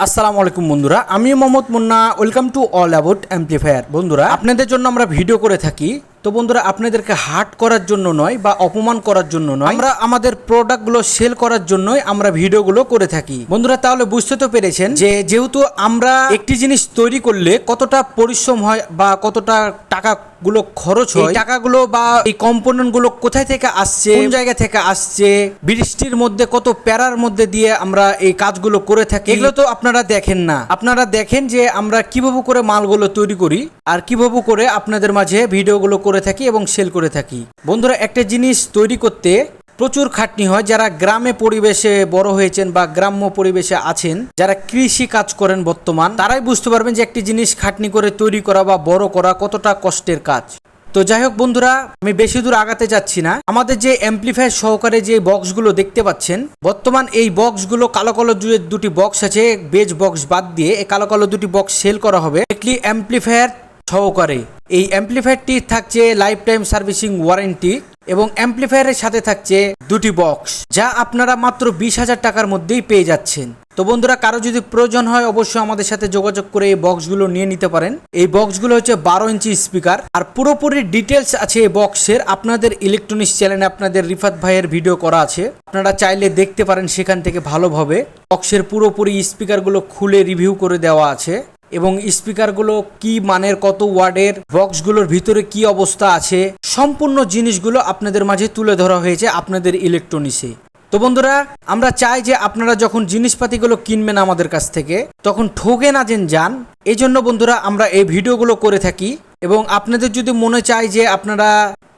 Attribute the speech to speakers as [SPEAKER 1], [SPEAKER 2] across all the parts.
[SPEAKER 1] আসসালামু আলাইকুম বন্ধুরা, আমি Mohammad Munna. Welcome to all about amplifier. বন্ধুরা, আপনাদের জন্য আমরা ভিডিও করে থাকি। তো বন্ধুরা, আপনাদেরকে হার্ট করার জন্য নয় বা অপমান করার জন্য নয়, আমরা আমাদের প্রোডাক্টগুলো সেল করার জন্যই আমরা ভিডিওগুলো করে থাকি। বন্ধুরা, তাহলে বুঝতে তো পেরেছেন যে যেহেতু আমরা একটি জিনিস তৈরি করলে কতটা পরিশ্রম হয় বা কতটা টাকাগুলো খরচ হয়, টাকাগুলো বা এই কম্পোনেন্ট গুলো কোথায় থেকে আসছে, কোন জায়গা থেকে আসছে, বৃষ্টির মধ্যে কত প্যারার মধ্যে দিয়ে আমরা এই কাজগুলো করে থাকি, এগুলো তো আপনারা দেখেন না। আপনারা দেখেন যে আমরা কিভাবে করে মালগুলো তৈরি করি আর কিভাবে করে আপনাদের মাঝে ভিডিওগুলো করে থাকি এবং সেল করে থাকি। বন্ধুরা, একটা জিনিস তৈরি করতে প্রচুর খাটনি হয়। যারা গ্রামে পরিবেশে বড় হয়েছেন বা গ্রাম্য পরিবেশে আছেন, যারা কৃষি কাজ করেন বর্তমান, তারাই বুঝতে পারবেন যে একটি জিনিস খাটনি করে তৈরি করা বা বড় করা কতটা কষ্টের কাজ। তো যাই হোক বন্ধুরা, আমি বেশি দূর আগাতে যাচ্ছি না। আমাদের যে অ্যাম্পলিফায়ার সহকারে যে বক্সগুলো দেখতে পাচ্ছেন, বর্তমান এই বক্সগুলো কালো কালো দুটি বক্স আছে, বেজ বক্স বাদ দিয়ে এই কালো কালো দুটি বক্স সেল করা হবে একটি অ্যাম্পলিফায়ার সহকারে। এই অ্যাম্পলিফায়ারটি থাকছে লাইফ টাইম সার্ভিসিং ওয়ারেন্টি এবং অ্যাম্পলিফায়ারের সাথে থাকছে দুটি বক্স, যা আপনারা মাত্র 20,000 টাকার মধ্যেই পেয়ে যাচ্ছেন। তো বন্ধুরা, কারো যদি প্রয়োজন হয় অবশ্যই আমাদের সাথে যোগাযোগ করে এই বক্সগুলো নিয়ে নিতে পারেন। এই বক্সগুলো হচ্ছে 12 ইঞ্চি স্পিকার আর পুরোপুরি ডিটেলস আছে এই বক্সের। আপনাদের ইলেকট্রনিক্স চ্যানেলে আপনাদের রিফাত ভাইয়ের ভিডিও করা আছে, আপনারা চাইলে দেখতে পারেন সেখান থেকে ভালোভাবে। বক্সের পুরোপুরি স্পিকারগুলো খুলে রিভিউ করে দেওয়া আছে এবং স্পিকারগুলো কি মানের, কত ওয়ার্ডের, বক্সগুলোর ভিতরে কি অবস্থা আছে, সম্পূর্ণ জিনিসগুলো আপনাদের মাঝে তুলে ধরা হয়েছে আপনাদের ইলেকট্রনিক্সে। তো বন্ধুরা, আমরা চাই যে আপনারা যখন জিনিসপাতিগুলো কিনবেন আমাদের কাছ থেকে তখন ঠকে না যান। এই জন্য বন্ধুরা আমরা এই ভিডিওগুলো করে থাকি এবং আপনাদের যদি মনে চায় যে আপনারা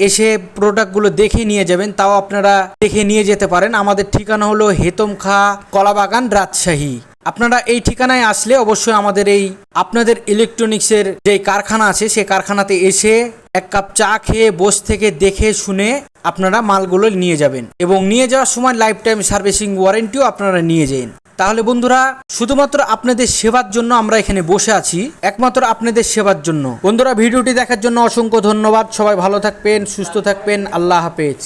[SPEAKER 1] এসে প্রোডাক্টগুলো দেখে নিয়ে যাবেন, তাও আপনারা দেখে নিয়ে যেতে পারেন। আমাদের ঠিকানা হলো হেতমখা, কলাবাগান, রাজশাহী। আপনারা এই ঠিকানায় আসলে অবশ্যই আমাদের এই আপনাদের ইলেকট্রনিক্সের যে কারখানা আছে সেই কারখানাতে এসে এক কাপ চা খেয়ে বসে থেকে দেখে শুনে আপনারা মালগুলো নিয়ে যাবেন এবং নিয়ে যাওয়ার সময় লাইফ টাইম সার্ভিসিং ওয়ারেন্টিও আপনারা নিয়ে যান। তাহলে বন্ধুরা, শুধুমাত্র আপনাদের সেবার জন্য আমরা এখানে বসে আছি, একমাত্র আপনাদের সেবার জন্য। বন্ধুরা, ভিডিওটি দেখার জন্য অসংখ্য ধন্যবাদ। সবাই ভালো থাকবেন, সুস্থ থাকবেন। আল্লাহ হাফেজ।